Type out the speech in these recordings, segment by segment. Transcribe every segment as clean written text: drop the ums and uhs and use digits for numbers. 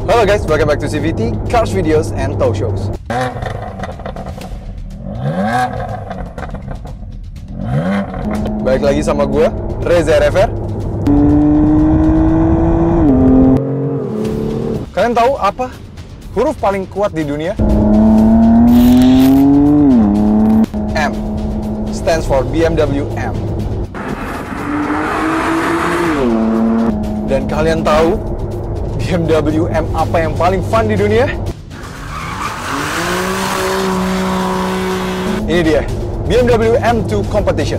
Halo guys, welcome back to CVT, Cars Videos and Talk Shows. Balik lagi sama gue, Reza RFR. Kalian tahu apa huruf paling kuat di dunia? M. Stands for BMW M. Dan kalian tahu BMW M apa yang paling fun di dunia? Ini dia, BMW M2 Competition.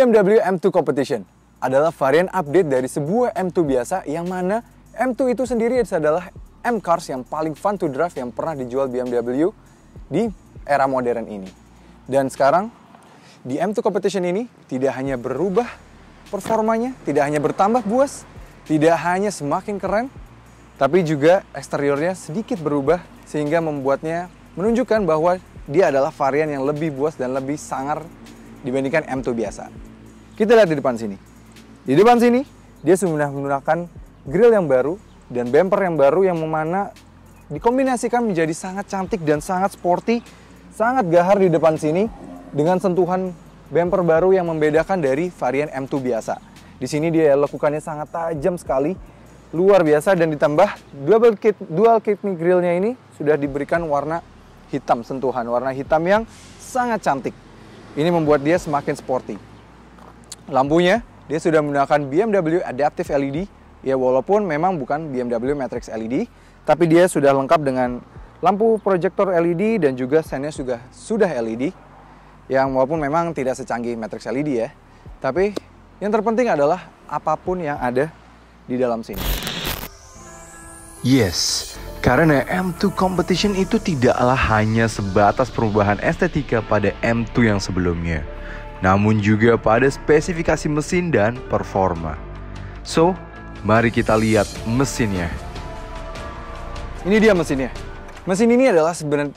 BMW M2 Competition adalah varian update dari sebuah M2 biasa, yang mana M2 itu sendiri adalah M-Cars yang paling fun to drive yang pernah dijual BMW di era modern ini. Dan sekarang di M2 Competition ini tidak hanya berubah performanya, tidak hanya bertambah buas, tidak hanya semakin keren, tapi juga eksteriornya sedikit berubah sehingga membuatnya menunjukkan bahwa dia adalah varian yang lebih buas dan lebih sangar dibandingkan M2 biasa. Kita lihat di depan sini. Di depan sini, dia sudah menggunakan grill yang baru dan bumper yang baru yang mana dikombinasikan menjadi sangat cantik dan sangat sporty, sangat gahar di depan sini dengan sentuhan bumper baru yang membedakan dari varian M2 biasa. Di sini dia lekukannya sangat tajam sekali, luar biasa, dan ditambah dual kidney grillnya ini sudah diberikan warna hitam sentuhan, warna hitam yang sangat cantik. Ini membuat dia semakin sporty. Lampunya, dia sudah menggunakan BMW Adaptive LED. Ya, walaupun memang bukan BMW Matrix LED, tapi dia sudah lengkap dengan lampu proyektor LED dan juga sennya sudah LED. Yang walaupun memang tidak secanggih Matrix LED ya. Tapi yang terpenting adalah apapun yang ada di dalam sini. Yes, karena M2 Competition itu tidaklah hanya sebatas perubahan estetika pada M2 yang sebelumnya, namun juga pada spesifikasi mesin dan performa. So, mari kita lihat mesinnya. Ini dia mesinnya. Mesin ini adalah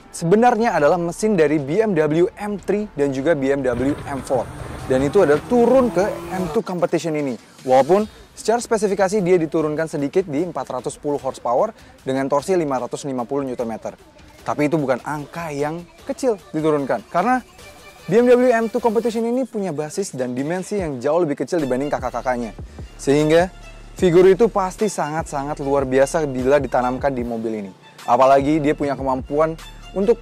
sebenarnya adalah mesin dari BMW M3 dan juga BMW M4. Dan itu adalah turun ke M2 Competition ini. Walaupun secara spesifikasi dia diturunkan sedikit di 410 horsepower dengan torsi 550 Nm. Tapi itu bukan angka yang kecil diturunkan. Karena BMW M2 Competition ini punya basis dan dimensi yang jauh lebih kecil dibanding kakak-kakaknya. Sehingga figur itu pasti sangat-sangat luar biasa bila ditanamkan di mobil ini. Apalagi dia punya kemampuan untuk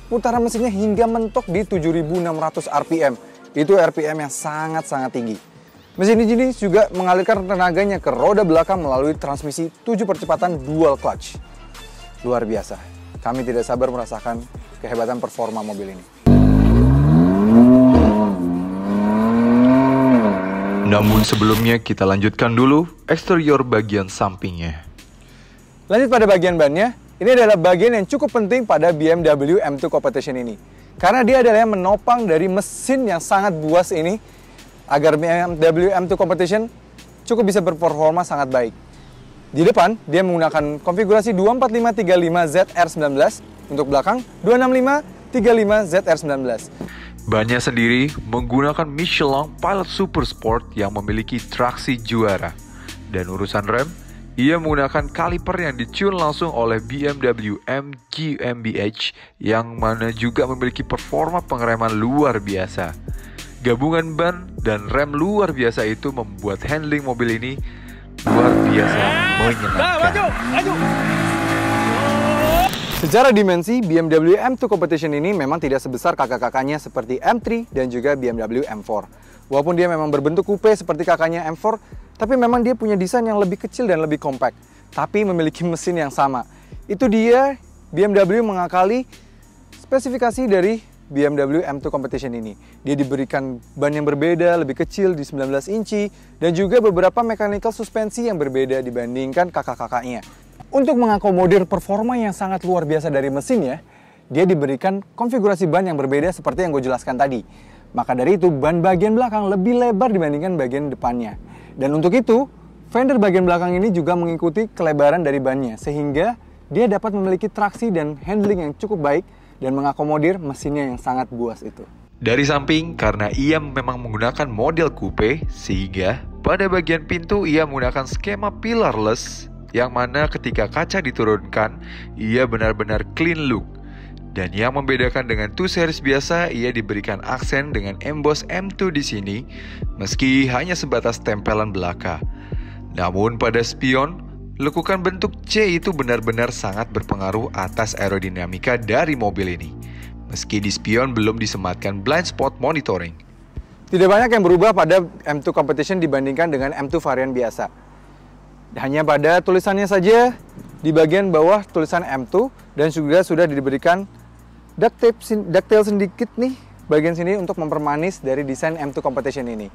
putaran mesinnya hingga mentok di 7.600 RPM. Itu RPM yang sangat-sangat tinggi. Mesin ini juga mengalirkan tenaganya ke roda belakang melalui transmisi 7 percepatan dual clutch. Luar biasa. Kami tidak sabar merasakan kehebatan performa mobil ini. Namun sebelumnya kita lanjutkan dulu eksterior bagian sampingnya. Lanjut pada bagian bannya, ini adalah bagian yang cukup penting pada BMW M2 Competition ini. Karena dia adalah yang menopang dari mesin yang sangat buas ini, agar BMW M2 Competition cukup bisa berperforma sangat baik. Di depan, dia menggunakan konfigurasi 24535 ZR19, untuk belakang 26535 ZR19. Bannya sendiri menggunakan Michelin Pilot Super Sport yang memiliki traksi juara. Dan urusan rem, Ia menggunakan kaliper yang ditune langsung oleh BMW M GmbH yang mana juga memiliki performa pengereman luar biasa. Gabungan ban dan rem luar biasa itu membuat handling mobil ini luar biasa menyenangkan. Secara dimensi, BMW M2 Competition ini memang tidak sebesar kakak-kakaknya seperti M3 dan juga BMW M4. Walaupun dia memang berbentuk coupe seperti kakaknya M4, tapi memang dia punya desain yang lebih kecil dan lebih compact, tapi memiliki mesin yang sama. Itu dia BMW mengakali spesifikasi dari BMW M2 Competition ini. Dia diberikan ban yang berbeda, lebih kecil di 19 inci, dan juga beberapa mechanical suspensi yang berbeda dibandingkan kakak-kakaknya. Untuk mengakomodir performa yang sangat luar biasa dari mesinnya, dia diberikan konfigurasi ban yang berbeda seperti yang gue jelaskan tadi. Maka dari itu, ban bagian belakang lebih lebar dibandingkan bagian depannya. Dan untuk itu, fender bagian belakang ini juga mengikuti kelebaran dari bannya, sehingga dia dapat memiliki traksi dan handling yang cukup baik dan mengakomodir mesinnya yang sangat buas itu. Dari samping, karena ia memang menggunakan model coupe, sehingga pada bagian pintu ia menggunakan skema pillarless, yang mana ketika kaca diturunkan, ia benar-benar clean look. Dan yang membedakan dengan 2 series biasa, ia diberikan aksen dengan emboss M2 di sini, meski hanya sebatas tempelan belaka. Namun pada spion, lekukan bentuk C itu benar-benar sangat berpengaruh atas aerodinamika dari mobil ini. Meski di spion belum disematkan blind spot monitoring. Tidak banyak yang berubah pada M2 Competition dibandingkan dengan M2 varian biasa. Hanya pada tulisannya saja, di bagian bawah tulisan M2, dan juga sudah diberikan ducktail sedikit nih bagian sini untuk mempermanis dari desain M2 Competition ini.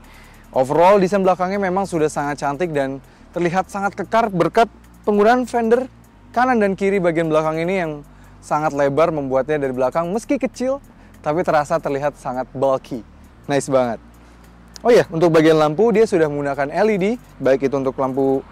Overall, desain belakangnya memang sudah sangat cantik dan terlihat sangat kekar berkat penggunaan fender kanan dan kiri bagian belakang ini yang sangat lebar, membuatnya dari belakang meski kecil tapi terasa terlihat sangat bulky. Nice banget. Oh iya, untuk bagian lampu dia sudah menggunakan LED, baik itu untuk lampu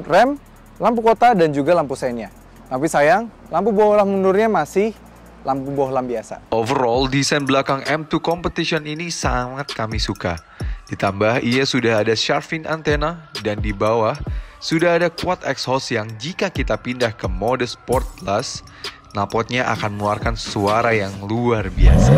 rem, lampu kota dan juga lampu seinnya. Tapi sayang, lampu bohlam mundurnya masih lampu bohlam biasa. Overall, desain belakang M2 Competition ini sangat kami suka. Ditambah ia sudah ada shark fin antena dan di bawah sudah ada quad exhaust yang jika kita pindah ke mode Sport Plus, knalpotnya akan mengeluarkan suara yang luar biasa.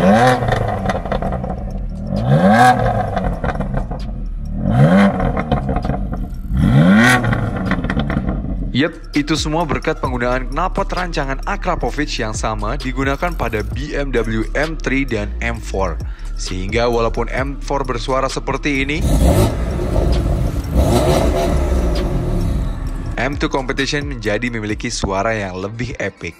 Yep, itu semua berkat penggunaan knalpot rancangan Akrapovic yang sama digunakan pada BMW M3 dan M4. Sehingga walaupun M4 bersuara seperti ini, M2 Competition menjadi memiliki suara yang lebih epic.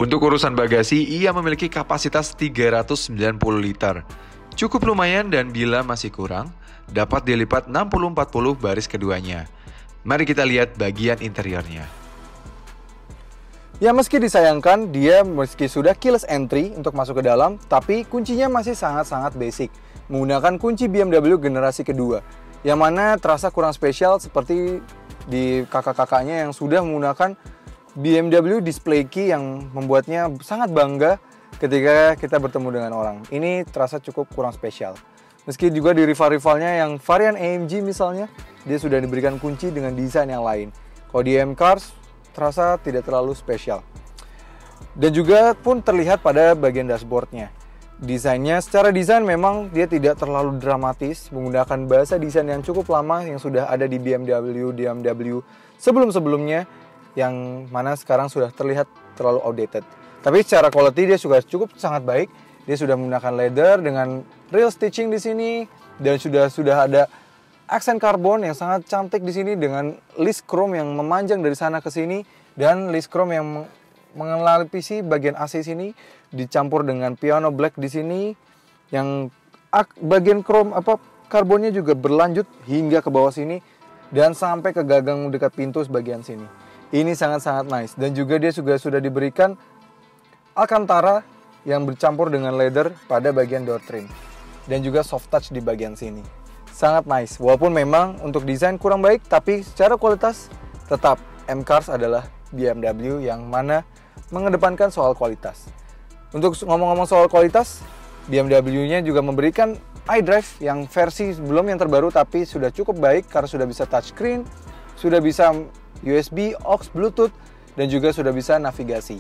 Untuk urusan bagasi, ia memiliki kapasitas 390 liter. Cukup lumayan dan bila masih kurang, dapat dilipat 60-40 baris keduanya. Mari kita lihat bagian interiornya. Ya meski disayangkan, dia meski sudah keyless entry untuk masuk ke dalam, tapi kuncinya masih sangat-sangat basic. Menggunakan kunci BMW generasi kedua, yang mana terasa kurang spesial seperti di kakak-kakaknya yang sudah menggunakan BMW display key yang membuatnya sangat bangga ketika kita bertemu dengan orang. Ini terasa cukup kurang spesial. Meski juga di rival-rivalnya yang varian AMG misalnya, dia sudah diberikan kunci dengan desain yang lain. Kalau di M-Cars, terasa tidak terlalu spesial. Dan juga pun terlihat pada bagian dashboardnya. Desainnya, secara desain memang dia tidak terlalu dramatis, menggunakan bahasa desain yang cukup lama yang sudah ada di BMW sebelum-sebelumnya, yang mana sekarang sudah terlihat terlalu outdated. Tapi secara quality dia juga cukup sangat baik. Dia sudah menggunakan leather dengan real stitching di sini, dan sudah ada aksen karbon yang sangat cantik di sini dengan list chrome yang memanjang dari sana ke sini dan list chrome yang mengelapisi bagian AC sini dicampur dengan piano black di sini yang bagian chrome karbonnya juga berlanjut hingga ke bawah sini dan sampai ke gagang dekat pintu sebagian sini. Ini sangat-sangat nice dan juga dia juga sudah diberikan Alcantara yang bercampur dengan leather pada bagian door trim dan juga soft touch di bagian sini. Sangat nice, walaupun memang untuk desain kurang baik, tapi secara kualitas tetap M-Cars adalah BMW yang mana mengedepankan soal kualitas. Untuk ngomong-ngomong soal kualitas, BMW-nya juga memberikan iDrive yang versi belum yang terbaru tapi sudah cukup baik karena sudah bisa touchscreen, sudah bisa USB, aux, Bluetooth, dan juga sudah bisa navigasi.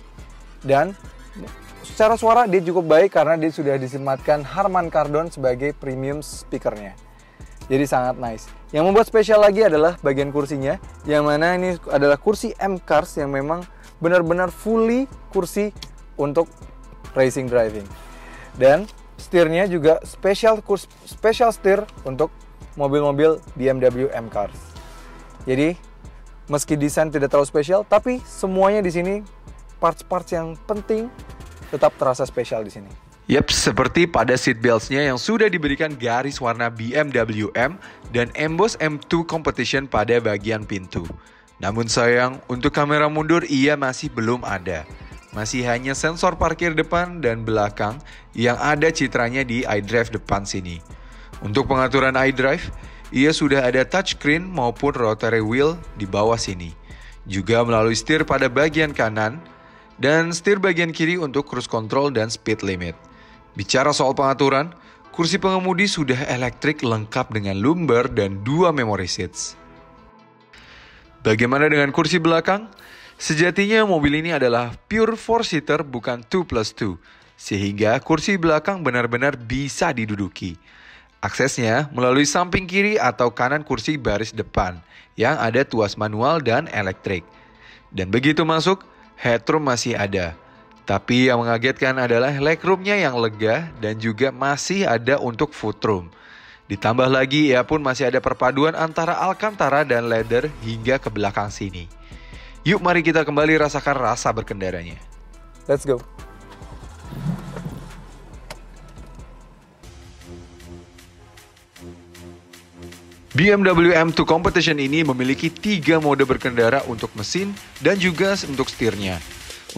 Dan secara suara dia cukup baik karena dia sudah disematkan Harman Kardon sebagai premium speakernya. Jadi sangat nice. Yang membuat spesial lagi adalah bagian kursinya, yang mana ini adalah kursi M-Cars yang memang benar-benar fully kursi untuk racing driving. Dan setirnya juga special steer untuk mobil-mobil BMW M-Cars. Jadi meski desain tidak terlalu spesial, tapi semuanya di sini parts-parts yang penting tetap terasa spesial di sini. Yap, seperti pada seat belts-nya yang sudah diberikan garis warna BMW M dan emboss M2 Competition pada bagian pintu. Namun sayang, untuk kamera mundur ia masih belum ada. Masih hanya sensor parkir depan dan belakang yang ada citranya di iDrive depan sini. Untuk pengaturan iDrive, ia sudah ada touchscreen maupun rotary wheel di bawah sini. Juga melalui setir pada bagian kanan dan setir bagian kiri untuk cruise control dan speed limit. Bicara soal pengaturan, kursi pengemudi sudah elektrik lengkap dengan lumbar dan 2 memory seats. Bagaimana dengan kursi belakang? Sejatinya mobil ini adalah pure 4-seater bukan 2+2, sehingga kursi belakang benar-benar bisa diduduki. Aksesnya melalui samping kiri atau kanan kursi baris depan, yang ada tuas manual dan elektrik. Dan begitu masuk, headroom masih ada. Tapi yang mengagetkan adalah legroomnya yang lega dan juga masih ada untuk footroom. Ditambah lagi ia pun masih ada perpaduan antara Alcantara dan leather hingga ke belakang sini. Yuk mari kita kembali rasakan rasa berkendaranya. Let's go. BMW M2 Competition ini memiliki 3 mode berkendara untuk mesin dan juga untuk setirnya.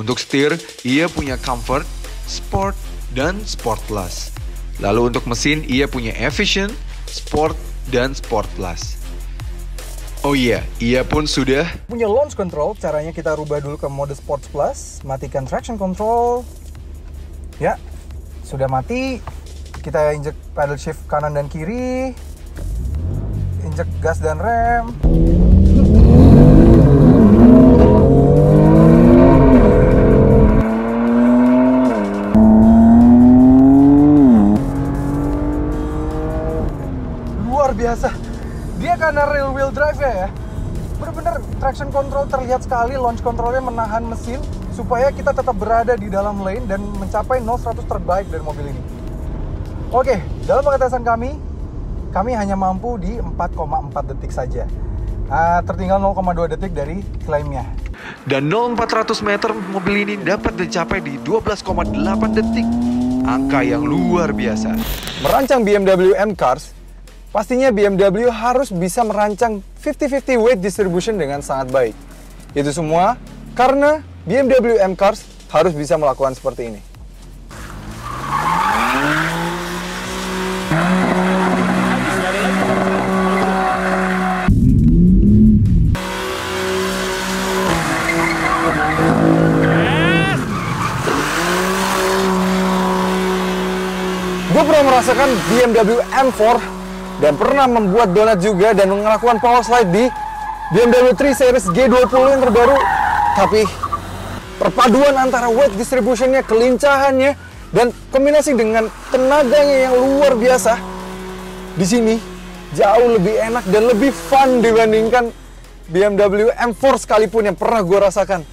Untuk setir, ia punya Comfort, Sport, dan Sport Plus. Lalu untuk mesin, ia punya Efficient, Sport, dan Sport Plus. Oh iya, ia pun sudah punya launch control. Caranya kita rubah dulu ke mode Sport Plus, matikan traction control. Ya, sudah mati. Kita injek pedal shift kanan dan kiri, injek gas dan rem. Biasa, dia karena rear wheel drive ya, bener-bener traction control terlihat sekali, launch controlnya menahan mesin supaya kita tetap berada di dalam lane dan mencapai 0-100 terbaik dari mobil ini. Oke, dalam pengetesan kami hanya mampu di 4,4 detik saja. Tertinggal 0,2 detik dari klaimnya. Dan 0-400 meter mobil ini dapat dicapai di 12,8 detik. Angka yang luar biasa. Merancang BMW M-Cars, pastinya BMW harus bisa merancang 50-50 weight distribution dengan sangat baik. Itu semua karena BMW M-Cars harus bisa melakukan seperti ini. Gue pernah merasakan BMW M4 dan pernah membuat donat juga dan melakukan power slide di BMW 3 Series G20 yang terbaru. Tapi perpaduan antara weight distributionnya, kelincahannya, dan kombinasi dengan tenaganya yang luar biasa, di sini jauh lebih enak dan lebih fun dibandingkan BMW M4 sekalipun yang pernah gue rasakan.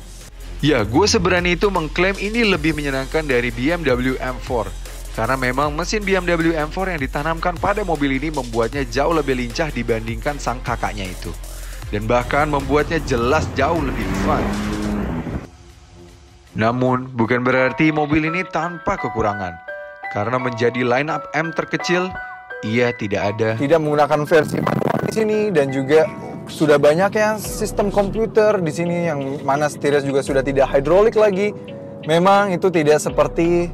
Ya, gue seberani itu mengklaim ini lebih menyenangkan dari BMW M4. Karena memang mesin BMW M4 yang ditanamkan pada mobil ini membuatnya jauh lebih lincah dibandingkan sang kakaknya itu. Dan bahkan membuatnya jelas jauh lebih fun. Namun, bukan berarti mobil ini tanpa kekurangan. Karena menjadi line up M terkecil, ia tidak menggunakan versi di sini, dan juga sudah banyak ya sistem komputer di sini yang mana setirnya juga sudah tidak hidrolik lagi. Memang itu tidak seperti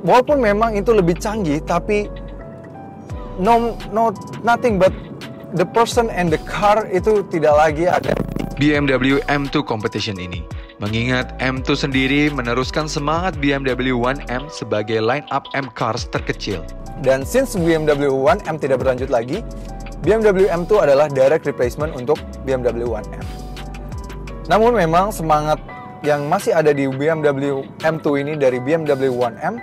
walaupun memang itu lebih canggih, tapi nothing but the person and the car itu tidak lagi ada. BMW M2 Competition ini mengingat M2 sendiri meneruskan semangat BMW 1M sebagai line up M cars terkecil. Dan since BMW 1M tidak berlanjut lagi, BMW M2 adalah direct replacement untuk BMW 1M. Namun memang semangat yang masih ada di BMW M2 ini dari BMW 1M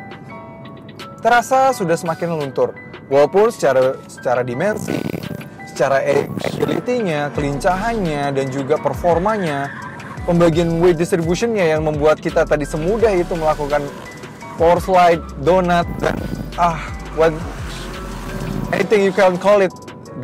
terasa sudah semakin luntur. Walaupun secara dimensi, secara agility-nya, kelincahannya, dan juga performanya, pembagian weight distribution-nya yang membuat kita tadi semudah itu melakukan power slide, donut, dan anything you can call it,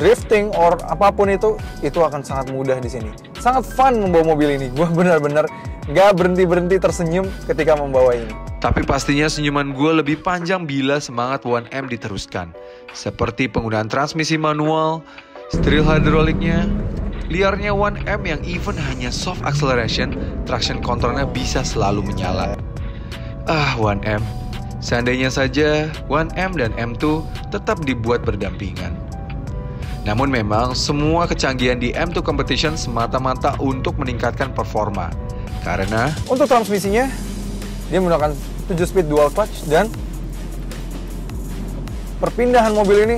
drifting or apapun itu akan sangat mudah di sini. Sangat fun membawa mobil ini. Gue benar-benar gak berhenti tersenyum ketika membawa ini. Tapi pastinya senyuman gue lebih panjang bila semangat 1M diteruskan. Seperti penggunaan transmisi manual, setir hidroliknya, liarnya 1M yang even hanya soft acceleration, traction controlnya bisa selalu menyala. 1M. Seandainya saja 1M dan M2 tetap dibuat berdampingan. Namun memang semua kecanggihan di M2 Competition semata-mata untuk meningkatkan performa. Karena untuk transmisinya, dia menggunakan 7-speed dual clutch dan perpindahan mobil ini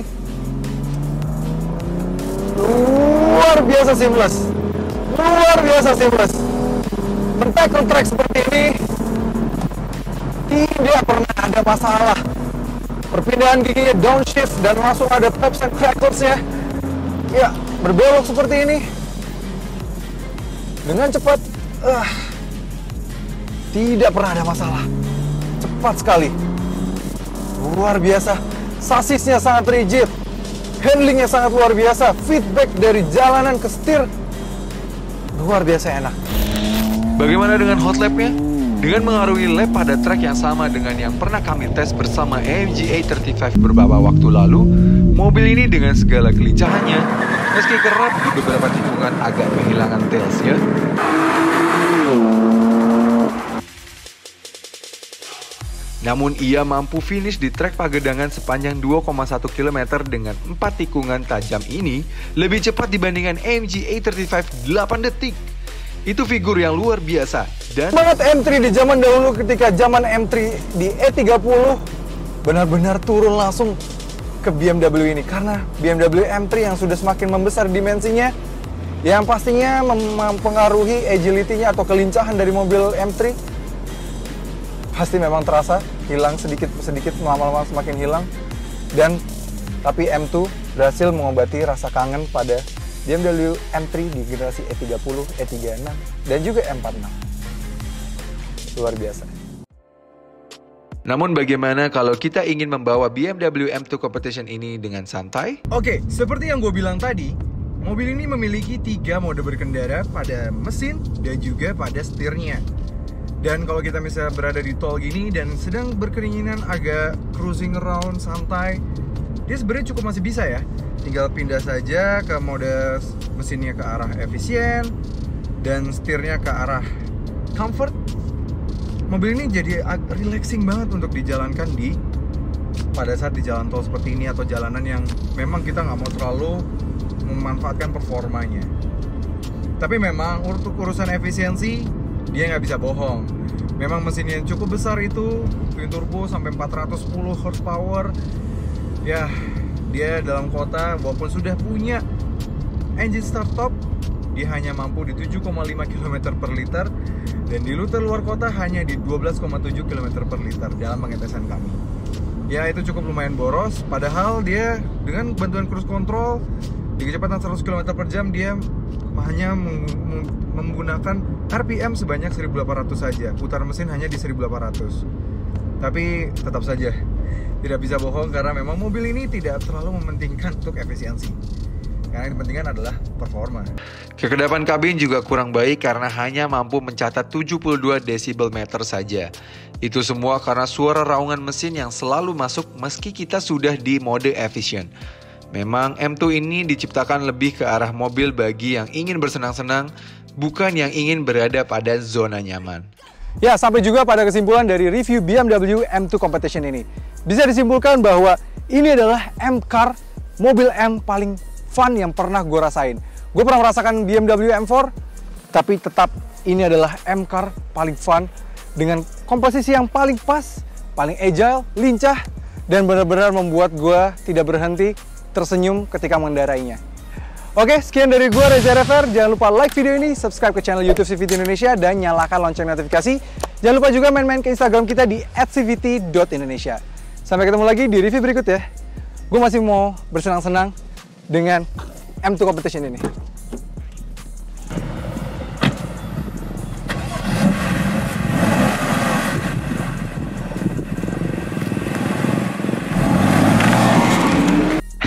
luar biasa seamless. Men-tackle track seperti ini tidak pernah ada masalah. Perpindahan giginya downshift dan langsung ada pops and crackles-nya. Ya, berbelok seperti ini dengan cepat. Tidak pernah ada masalah. Cepat sekali. Luar biasa. Sasisnya sangat rigid. Handlingnya sangat luar biasa. Feedback dari jalanan ke setir luar biasa enak. bagaimana dengan hot lap-nya? Dengan mengarungi lap pada track yang sama dengan yang pernah kami tes bersama AMG A35 beberapa waktu lalu, mobil ini dengan segala kelincahannya, meski kerap di beberapa tikungan agak kehilangan tails-nya, namun ia mampu finish di trek Pagedangan sepanjang 2,1 km dengan 4 tikungan tajam ini lebih cepat dibandingkan AMG A35 8 detik. Itu figur yang luar biasa. Dan banget M3 di zaman dahulu ketika zaman M3 di E30 benar-benar turun langsung ke BMW ini. Karena BMW M3 yang sudah semakin membesar dimensinya, yang pastinya mempengaruhi agility-nya atau kelincahan dari mobil M3 pasti memang terasa hilang sedikit lama-lama semakin hilang. Dan tapi M2 berhasil mengobati rasa kangen pada BMW M3 di generasi E30, E36 dan juga M46. Luar biasa. namun bagaimana kalau kita ingin membawa BMW M2 Competition ini dengan santai? Oke, seperti yang gue bilang tadi, mobil ini memiliki 3 mode berkendara pada mesin dan juga pada setirnya. Dan kalau kita misalnya berada di tol gini dan sedang berkeinginan agak cruising around santai, dia sebenarnya cukup masih bisa ya. Tinggal pindah saja ke mode mesinnya ke arah efisien dan setirnya ke arah comfort. Mobil ini jadi relaxing banget untuk dijalankan pada saat di jalan tol seperti ini atau jalanan yang memang kita nggak mau terlalu memanfaatkan performanya. Tapi memang untuk urusan efisiensi dia nggak bisa bohong. Memang mesin yang cukup besar itu, twin turbo sampai 410 horsepower. Ya, dia dalam kota walaupun sudah punya engine start top, dia hanya mampu di 7,5 km per liter dan di rute luar kota hanya di 12,7 km per liter dalam pengetesan kami. Ya, itu cukup lumayan boros, padahal dia dengan bantuan cruise control di kecepatan 100 km per jam dia hanya menggunakan RPM sebanyak 1800 saja. Putar mesin hanya di 1800. Tapi tetap saja tidak bisa bohong karena memang mobil ini tidak terlalu mementingkan untuk efisiensi. Yang dipentingkan adalah performa. Kekedapan kabin juga kurang baik karena hanya mampu mencatat 72 decibel meter saja. Itu semua karena suara raungan mesin yang selalu masuk meski kita sudah di mode efisien. Memang M2 ini diciptakan lebih ke arah mobil bagi yang ingin bersenang-senang, bukan yang ingin berada pada zona nyaman. Ya, sampai juga pada kesimpulan dari review BMW M2 Competition ini. Bisa disimpulkan bahwa ini adalah M-Car, mobil M paling fun yang pernah gue rasain. Gue pernah merasakan BMW M4, tapi tetap ini adalah M-Car paling fun dengan komposisi yang paling pas, paling agile, lincah, dan benar-benar membuat gue tidak berhenti tersenyum ketika mengendarainya. Oke, sekian dari gue Reza Rever. Jangan lupa like video ini, subscribe ke channel YouTube CVT Indonesia, dan nyalakan lonceng notifikasi. Jangan lupa juga main-main ke Instagram kita di @cvt.indonesia. Sampai ketemu lagi di review berikut ya. Gue masih mau bersenang-senang dengan M2 Competition ini.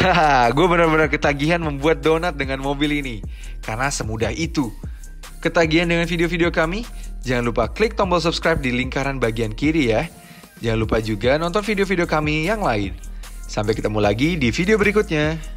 Haha, gue benar-benar ketagihan membuat donat dengan mobil ini. Karena semudah itu. Ketagihan dengan video-video kami? Jangan lupa klik tombol subscribe di lingkaran bagian kiri ya. Jangan lupa juga nonton video-video kami yang lain. Sampai ketemu lagi di video berikutnya.